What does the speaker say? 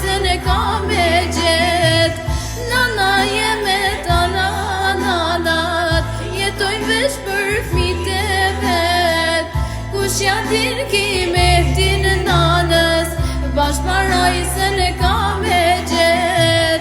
se ne ka me gjet. Nana jeme ta nanat, jetojnë veç për fmit e vet. Kush ja din ki me